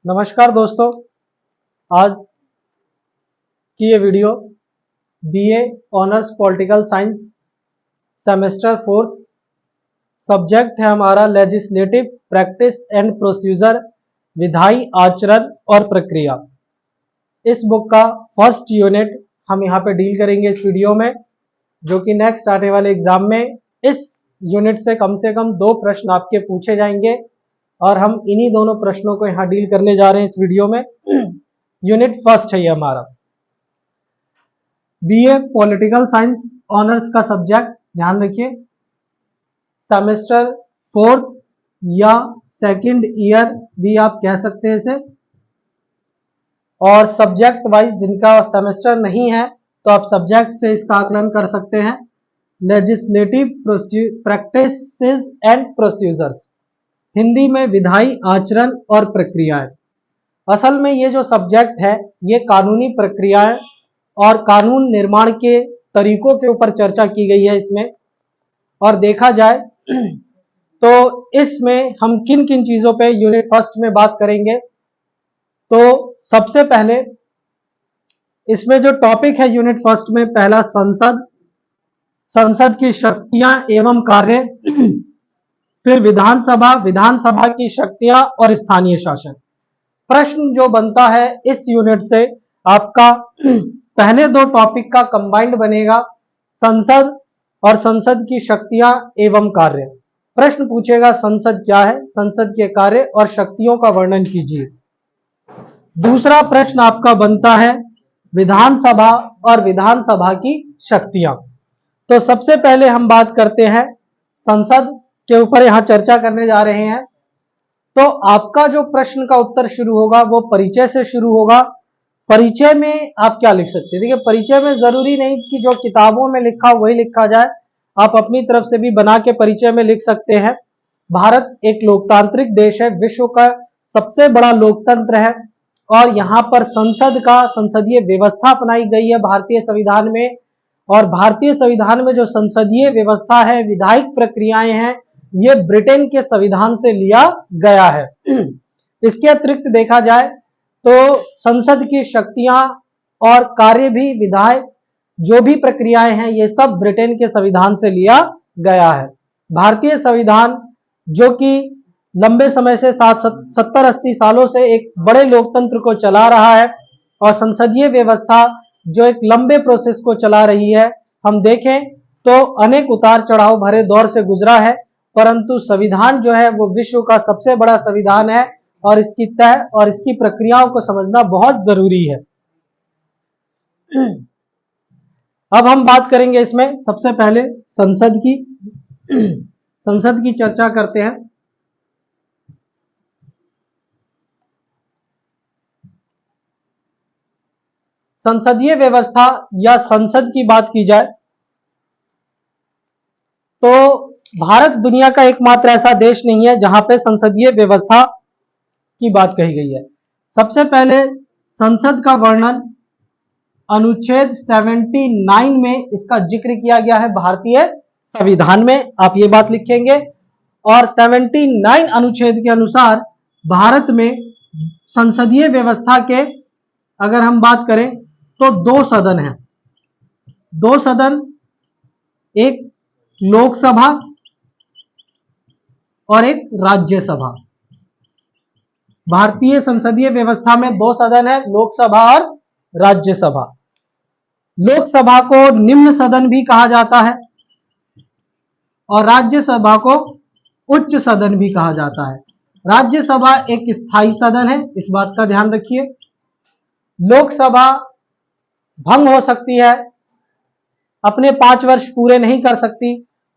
नमस्कार दोस्तों, आज की ये video BA honours political science semester 4 subject है हमारा लेजिस्लेटिव प्रैक्टिस एंड प्रोसीजर, विधायी आचरण और प्रक्रिया। इस बुक का फर्स्ट यूनिट हम यहाँ पे डील करेंगे इस वीडियो में, जो कि नेक्स्ट आने वाले एग्जाम में इस यूनिट से कम 2 प्रश्न आपके पूछे जाएंगे और हम इन्हीं दोनों प्रश्नों को यहाँ डील करने जा रहे हैं इस वीडियो में। यूनिट फर्स्ट है ये हमारा बीए पॉलिटिकल साइंस ऑनर्स का सब्जेक्ट। ध्यान रखिए, सेमेस्टर 4 या सेकंड ईयर भी आप कह सकते हैं इसे, और सब्जेक्ट वाइज जिनका सेमेस्टर नहीं है तो आप सब्जेक्ट से इसका आकलन कर सकते हैं। Legislative practice and procedures, Hindi में विधायी आचरण और प्रक्रियाएं। असल में ये जो सब्जेक्ट है ये कानूनी प्रक्रियाएं और कानून निर्माण के तरीकों के ऊपर चर्चा की गई है इसमें। और देखा जाए तो इसमें हम किन किन चीजों पे यूनिट फर्स्ट में बात करेंगे, तो सबसे पहले इसमें जो टॉपिक है यूनिट फर्स्ट में, पहला संसद की शक्तियां एवं कार्य, फिर विधानसभा की शक्तियां और स्थानीय शासन। प्रश्न जो बनता है इस यूनिट से आपका पहले 2 टॉपिक का कंबाइंड बनेगा, संसद और संसद की शक्तियां एवं कार्य। प्रश्न पूछेगा संसद क्या है, संसद के कार्य और शक्तियों का वर्णन कीजिए। दूसरा प्रश्न आपका बनता है विधानसभा और विधानसभा की शक्तियां। तो सबसे पहले हम बात करते हैं संसद के ऊपर, यहां चर्चा करने जा रहे हैं। तो आपका जो प्रश्न का उत्तर शुरू होगा वो परिचय से शुरू होगा। परिचय में आप क्या लिख सकते हैं? देखिए, परिचय में जरूरी नहीं कि जो किताबों में लिखा वही लिखा जाए, आप अपनी तरफ से भी बना के परिचय में लिख सकते हैं। भारत एक लोकतांत्रिक देश है, विश्व का सबसे बड़ा लोकतंत्र है और यहाँ पर संसदीय व्यवस्था अपनाई गई है भारतीय संविधान में। और भारतीय संविधान में जो संसदीय व्यवस्था है, विधायिक प्रक्रियाएं हैं, ये ब्रिटेन के संविधान से लिया गया है। इसके अतिरिक्त देखा जाए तो संसद की शक्तियां और कार्य भी, विधायक जो भी प्रक्रियाएं हैं, ये सब ब्रिटेन के संविधान से लिया गया है। भारतीय संविधान जो कि लंबे समय से 70-80 सालों से एक बड़े लोकतंत्र को चला रहा है, और संसदीय व्यवस्था जो एक लंबे प्रोसेस को चला रही है, हम देखें तो अनेक उतार चढ़ाव भरे दौर से गुजरा है, परंतु संविधान जो है वो विश्व का सबसे बड़ा संविधान है और इसकी तय और इसकी प्रक्रियाओं को समझना बहुत जरूरी है। अब हम बात करेंगे इसमें सबसे पहले संसद की। संसद की चर्चा करते हैं। संसदीय व्यवस्था या संसद की बात की जाए तो भारत दुनिया का एकमात्र ऐसा देश नहीं है जहां पे संसदीय व्यवस्था की बात कही गई है। सबसे पहले संसद का वर्णन अनुच्छेद 79 में इसका जिक्र किया गया है भारतीय संविधान में, आप ये बात लिखेंगे। और 79 अनुच्छेद के अनुसार भारत में संसदीय व्यवस्था के अगर हम बात करें तो 2 सदन हैं। 2 सदन, एक लोकसभा और एक राज्यसभा। भारतीय संसदीय व्यवस्था में 2 सदन है, लोकसभा और राज्यसभा। लोकसभा को निम्न सदन भी कहा जाता है और राज्यसभा को उच्च सदन भी कहा जाता है। राज्यसभा एक स्थायी सदन है, इस बात का ध्यान रखिए। लोकसभा भंग हो सकती है, अपने 5 वर्ष पूरे नहीं कर सकती,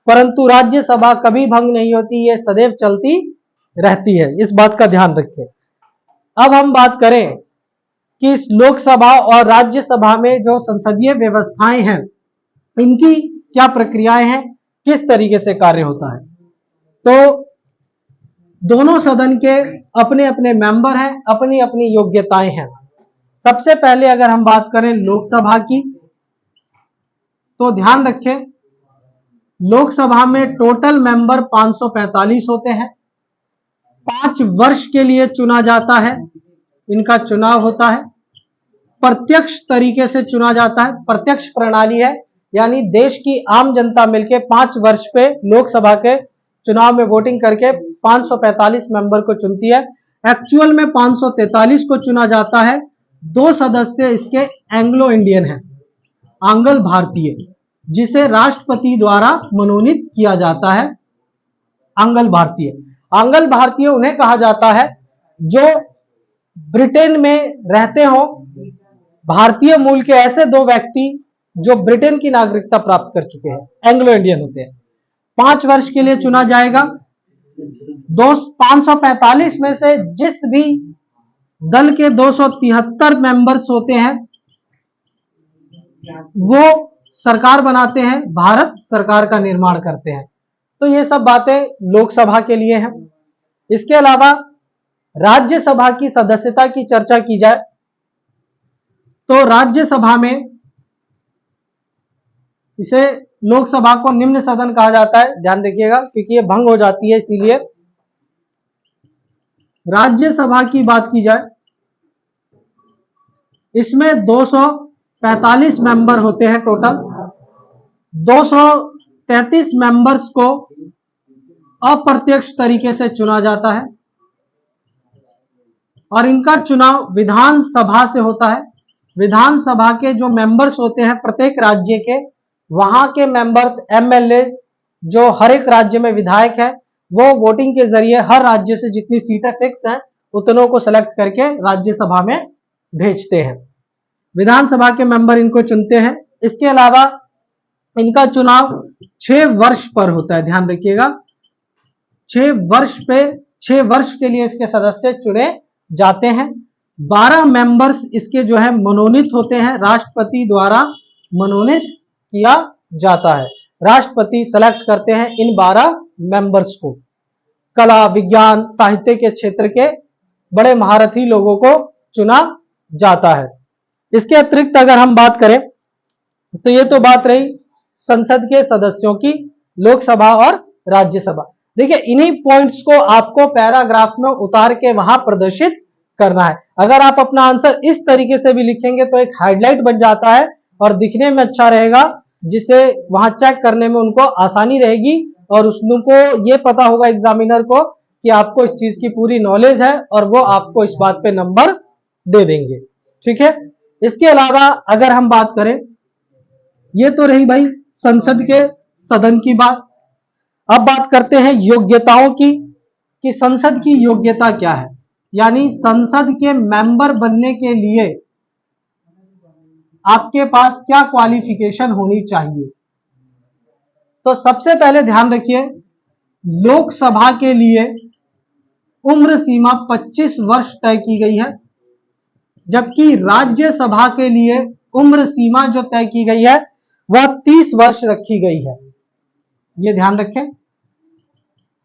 परंतु राज्यसभा कभी भंग नहीं होती, ये सदैव चलती रहती है, इस बात का ध्यान रखिए। अब हम बात करें कि इस लोकसभा और राज्यसभा में जो संसदीय व्यवस्थाएं हैं, इनकी क्या प्रक्रियाएं हैं, किस तरीके से कार्य होता है। तो दोनों सदन के अपने अपने मेंबर हैं, अपनी अपनी योग्यताएं हैं। सबसे पहले अगर हम बात करें लोकसभा की, तो ध्यान रखें लोकसभा में टोटल मेंबर 545 होते हैं 5 वर्ष के लिए चुना जाता है, इनका चुनाव होता है। प्रत्यक्ष तरीके से चुना जाता है, प्रत्यक्ष प्रणाली है, यानी देश की आम जनता मिलकर 5 वर्ष पे लोकसभा के चुनाव में वोटिंग करके 545 मेंबर को चुनती है। एक्चुअल में 543 को चुना जाता है। 2 सदस्य इसके एंग्लो इंडियन हैं, आंग्ल भारतीय, जिसे राष्ट्रपति द्वारा मनोनीत किया जाता है। आंग्ल भारतीय, आंग्ल भारतीय उन्हें कहा जाता है जो ब्रिटेन में रहते हो, भारतीय मूल के ऐसे 2 व्यक्ति जो ब्रिटेन की नागरिकता प्राप्त कर चुके हैं, एंग्लो इंडियन होते हैं। 5 वर्ष के लिए चुना जाएगा। 545 में से जिस भी दल के 273 मेंबर्स होते हैं वो सरकार बनाते हैं, भारत सरकार का निर्माण करते हैं। तो ये सब बातें लोकसभा के लिए हैं। इसके अलावा राज्यसभा की सदस्यता की चर्चा की जाए तो राज्यसभा में इसे लोकसभा को निम्न सदन कहा जाता है, ध्यान रखिएगा क्योंकि ये भंग हो जाती है, इसीलिए राज्यसभा की बात की जाए इसमें 245 मेंबर होते हैं टोटल। 233 मेंबर्स को अप्रत्यक्ष तरीके से चुना जाता है और इनका चुनाव विधानसभा से होता है। विधानसभा के जो मेंबर्स होते हैं प्रत्येक राज्य के, वहां के मेंबर्स एमएलए जो हर एक राज्य में विधायक है, वो वोटिंग के जरिए हर राज्य से जितनी सीटें फिक्स हैं उतनों को सेलेक्ट करके राज्यसभा में भेजते हैं। विधानसभा के मेंबर इनको चुनते हैं। इसके अलावा इनका चुनाव 6 वर्ष पर होता है, ध्यान रखिएगा 6 वर्ष के लिए इसके सदस्य चुने जाते हैं। 12 मेंबर्स इसके जो है मनोनीत होते हैं, राष्ट्रपति द्वारा मनोनीत किया जाता है। राष्ट्रपति सेलेक्ट करते हैं इन 12 मेंबर्स को। कला, विज्ञान, साहित्य के क्षेत्र के बड़े महारथी लोगों को चुना जाता है। इसके अतिरिक्त अगर हम बात करें तो ये तो बात रही संसद के सदस्यों की, लोकसभा और राज्यसभा। देखिए इन्हीं पॉइंट्स को आपको पैराग्राफ में उतार के वहां प्रदर्शित करना है। अगर आप अपना आंसर इस तरीके से भी लिखेंगे तो एक हाइलाइट बन जाता है और दिखने में अच्छा रहेगा, जिसे वहां चेक करने में उनको आसानी रहेगी और उनको ये पता होगा एग्जामिनर को कि आपको इस चीज की पूरी नॉलेज है और वो आपको इस बात पे नंबर दे देंगे। ठीक है। इसके अलावा अगर हम बात करें, ये तो रही भाई संसद के सदन की बात। अब बात करते हैं योग्यताओं की कि संसद की योग्यता क्या है, यानी संसद के मेंबर बनने के लिए आपके पास क्या क्वालिफिकेशन होनी चाहिए। तो सबसे पहले ध्यान रखिए, लोकसभा के लिए उम्र सीमा 25 वर्ष तय की गई है, जबकि राज्यसभा के लिए उम्र सीमा जो तय की गई है वह 30 वर्ष रखी गई है। ये ध्यान रखें,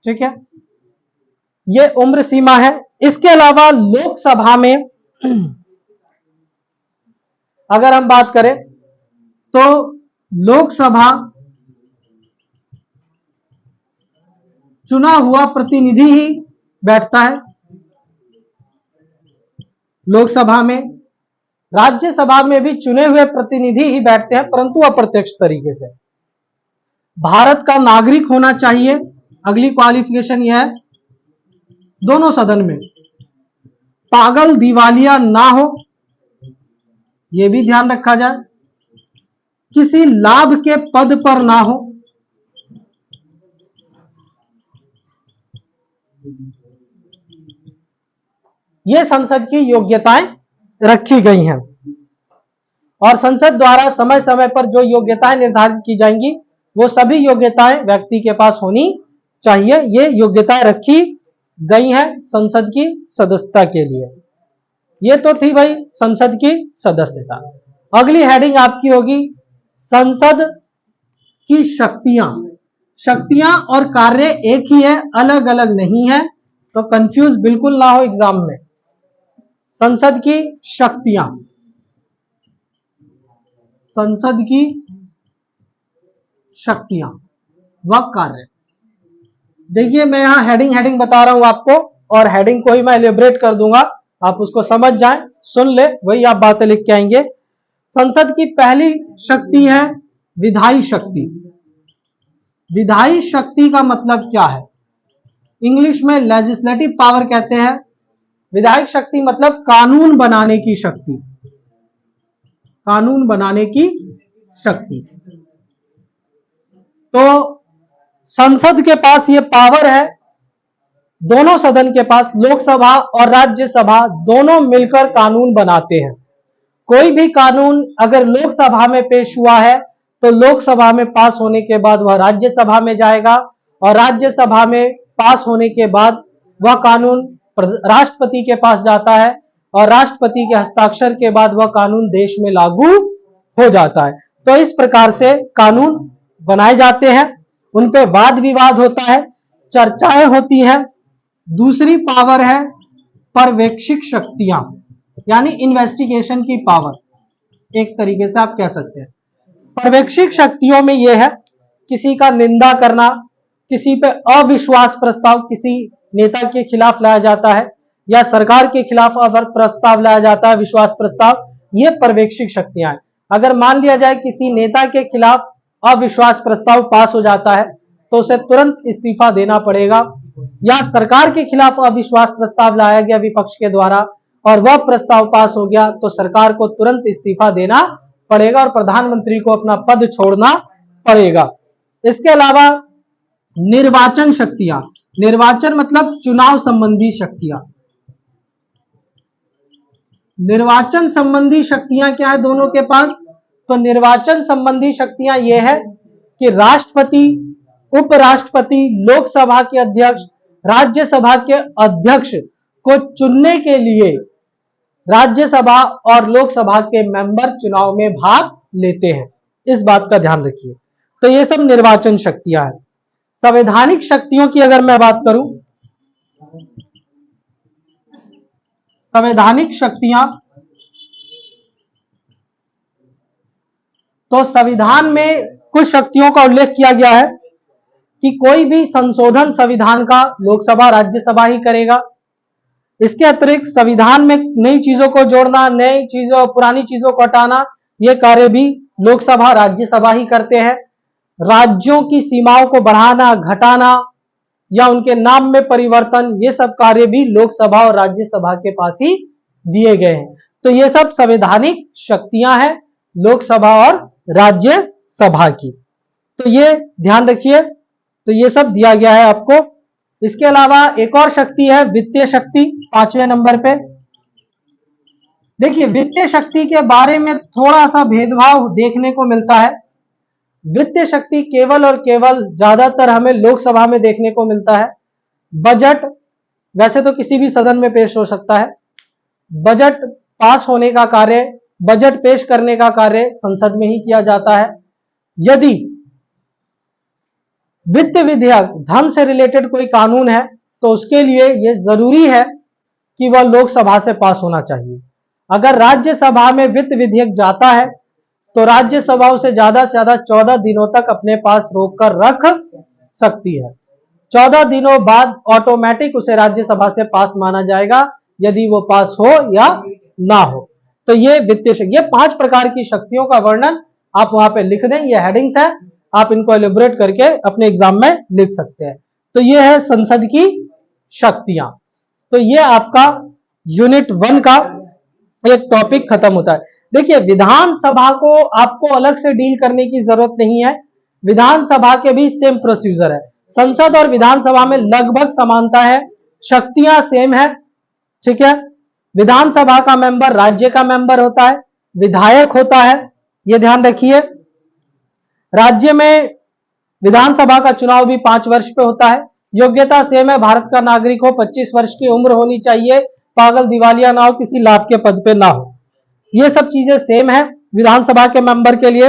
ठीक है, ये उम्र सीमा है। इसके अलावा लोकसभा में अगर हम बात करें तो लोकसभा चुना हुआ प्रतिनिधि ही बैठता है लोकसभा में। राज्यसभा में भी चुने हुए प्रतिनिधि ही बैठते हैं, परंतु अप्रत्यक्ष तरीके से। भारत का नागरिक होना चाहिए, अगली क्वालिफिकेशन यह है दोनों सदन में। पागल दिवालिया ना हो, यह भी ध्यान रखा जाए। किसी लाभ के पद पर ना हो, ये संसद की योग्यताएं रखी गई हैं और संसद द्वारा समय समय पर जो योग्यताएं निर्धारित की जाएंगी वो सभी योग्यताएं व्यक्ति के पास होनी चाहिए। ये योग्यताएं रखी गई हैं संसद की सदस्यता के लिए। ये तो थी भाई संसद की सदस्यता। अगली हेडिंग आपकी होगी संसद की शक्तियां। शक्तियां और कार्य एक ही है, अलग अलग नहीं है, तो कंफ्यूज बिल्कुल ना हो एग्जाम में। संसद की शक्तियां, संसद की शक्तियां व कार्य। देखिए मैं यहां हेडिंग बता रहा हूं आपको, और हेडिंग को ही मैं एलिब्रेट कर दूंगा, आप उसको समझ जाएं, सुन ले, वही आप बातें लिख के आएंगे। संसद की पहली शक्ति है विधायी शक्ति। विधायी शक्ति का मतलब क्या है? इंग्लिश में लेजिस्लेटिव पावर कहते हैं। विधायक शक्ति मतलब कानून बनाने की शक्ति, कानून बनाने की शक्ति। तो संसद के पास ये पावर है, दोनों सदन के पास, लोकसभा और राज्यसभा दोनों मिलकर कानून बनाते हैं। कोई भी कानून अगर लोकसभा में पेश हुआ है तो लोकसभा में पास होने के बाद वह राज्यसभा में जाएगा, और राज्यसभा में पास होने के बाद वह कानून राष्ट्रपति के पास जाता है, और राष्ट्रपति के हस्ताक्षर के बाद वह कानून देश में लागू हो जाता है। तो इस प्रकार से कानून बनाए जाते हैं, उन पे वाद विवाद होता है, चर्चाएं होती हैं। दूसरी पावर है पर्यवेक्षक शक्तियां, यानी इन्वेस्टिगेशन की पावर, एक तरीके से आप कह सकते हैं। पर्यवेक्षक शक्तियों में यह है किसी का निंदा करना, किसी पे अविश्वास प्रस्ताव किसी नेता के खिलाफ लाया जाता है, या सरकार के खिलाफ अगर प्रस्ताव लाया जाता है, विश्वास प्रस्ताव, ये पर्यवेक्षक शक्तियां हैं। अगर मान लिया जाए किसी नेता के खिलाफ अविश्वास प्रस्ताव पास हो जाता है तो उसे तुरंत इस्तीफा देना पड़ेगा, या सरकार के खिलाफ अविश्वास प्रस्ताव लाया गया विपक्ष के द्वारा और वह प्रस्ताव पास हो गया तो सरकार को तुरंत इस्तीफा देना पड़ेगा और प्रधानमंत्री को अपना पद छोड़ना पड़ेगा। इसके अलावा निर्वाचन शक्तियां, निर्वाचन मतलब चुनाव संबंधी शक्तियां। निर्वाचन संबंधी शक्तियां क्या है दोनों के पास? तो निर्वाचन संबंधी शक्तियां यह है कि राष्ट्रपति, उपराष्ट्रपति, लोकसभा के अध्यक्ष, राज्यसभा के अध्यक्ष को चुनने के लिए राज्यसभा और लोकसभा के मेंबर चुनाव में भाग लेते हैं। इस बात का ध्यान रखिए। तो ये सब निर्वाचन शक्तियां हैं। संवैधानिक शक्तियों की अगर मैं बात करूं, संवैधानिक शक्तियां, तो संविधान में कुछ शक्तियों का उल्लेख किया गया है कि कोई भी संशोधन संविधान का लोकसभा राज्यसभा ही करेगा। इसके अतिरिक्त संविधान में नई चीजों को जोड़ना, नई चीजों, पुरानी चीजों को हटाना, यह कार्य भी लोकसभा राज्यसभा ही करते हैं। राज्यों की सीमाओं को बढ़ाना, घटाना या उनके नाम में परिवर्तन, ये सब कार्य भी लोकसभा और राज्यसभा के पास ही दिए गए हैं। तो ये सब संवैधानिक शक्तियां हैं लोकसभा और राज्यसभा की। तो ये ध्यान रखिए। तो ये सब दिया गया है आपको। इसके अलावा एक और शक्ति है वित्तीय शक्ति, 5वें नंबर पे। देखिए, वित्तीय शक्ति के बारे में थोड़ा सा भेदभाव देखने को मिलता है। वित्तीय शक्ति केवल और केवल ज्यादातर हमें लोकसभा में देखने को मिलता है। बजट वैसे तो किसी भी सदन में पेश हो सकता है। बजट पास होने का कार्य, बजट पेश करने का कार्य संसद में ही किया जाता है। यदि वित्त विधेयक, धन से रिलेटेड कोई कानून है तो उसके लिए यह जरूरी है कि वह लोकसभा से पास होना चाहिए। अगर राज्यसभा में वित्त विधेयक जाता है तो राज्यसभा उसे ज्यादा से ज्यादा 14 दिनों तक अपने पास रोक कर रख सकती है। 14 दिनों बाद ऑटोमेटिक उसे राज्यसभा से पास माना जाएगा, यदि वो पास हो या ना हो। तो ये वित्तीय शक्ति, ये 5 प्रकार की शक्तियों का वर्णन आप वहां पे लिख दें। ये हेडिंग्स है, आप इनको एलिब्रेट करके अपने एग्जाम में लिख सकते हैं। तो ये है संसद की शक्तियां। तो ये आपका यूनिट 1 का एक टॉपिक खत्म होता है। देखिए, विधानसभा को आपको अलग से डील करने की जरूरत नहीं है। विधानसभा के भी सेम प्रोसीजर है। संसद और विधानसभा में लगभग समानता है, शक्तियां सेम है। ठीक है। विधानसभा का मेंबर राज्य का मेंबर होता है, विधायक होता है, यह ध्यान रखिए। राज्य में विधानसभा का चुनाव भी 5 वर्ष पे होता है। योग्यता सेम है, भारत का नागरिक हो, 25 वर्ष की उम्र होनी चाहिए, पागल दिवालिया ना हो, किसी लाभ के पद पे ना हो। ये सब चीजें सेम है विधानसभा के मेंबर के लिए।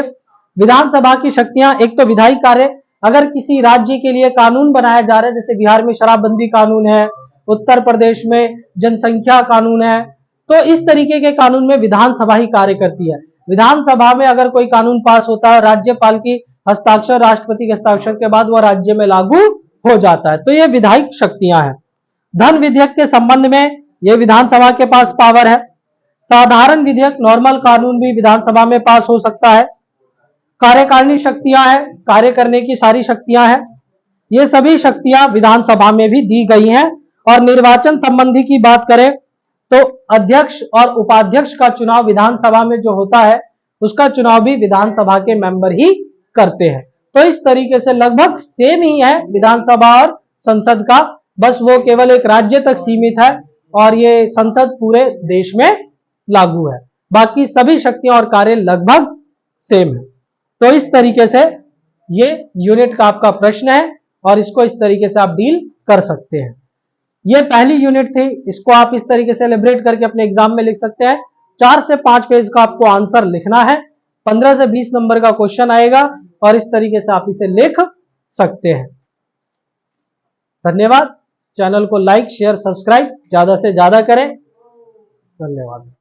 विधानसभा की शक्तियां, एक तो विधायी कार्य, अगर किसी राज्य के लिए कानून बनाया जा रहा है, जैसे बिहार में शराबबंदी कानून है, उत्तर प्रदेश में जनसंख्या कानून है, तो इस तरीके के कानून में विधानसभा ही कार्य करती है। विधानसभा में अगर कोई कानून पास होता है, राज्यपाल की हस्ताक्षर, राष्ट्रपति के हस्ताक्षर के बाद वह राज्य में लागू हो जाता है। तो ये विधायी शक्तियां हैं। धन विधेयक के संबंध में ये विधानसभा के पास पावर है। साधारण विधेयक नॉर्मल कानून भी विधानसभा में पास हो सकता है। कार्यकारिणी शक्तियां हैं, कार्य करने की सारी शक्तियां हैं, ये सभी शक्तियां विधानसभा में भी दी गई हैं। और निर्वाचन संबंधी की बात करें तो अध्यक्ष और उपाध्यक्ष का चुनाव विधानसभा में जो होता है उसका चुनाव भी विधानसभा के मेंबर ही करते हैं। तो इस तरीके से लगभग सेम ही है विधानसभा और संसद का, बस वो केवल एक राज्य तक सीमित है और ये संसद पूरे देश में लागू है। बाकी सभी शक्तियां और कार्य लगभग सेम है। तो इस तरीके से ये यूनिट का आपका प्रश्न है और इसको इस तरीके से आप डील कर सकते हैं। ये पहली यूनिट थी, इसको आप इस तरीके से एलिब्रेट करके अपने एग्जाम में लिख सकते हैं। 4 से 5 पेज का आपको आंसर लिखना है, 15 से 20 नंबर का क्वेश्चन आएगा और इस तरीके से आप इसे लिख सकते हैं। धन्यवाद। चैनल को लाइक शेयर सब्सक्राइब ज्यादा से ज्यादा करें। धन्यवाद।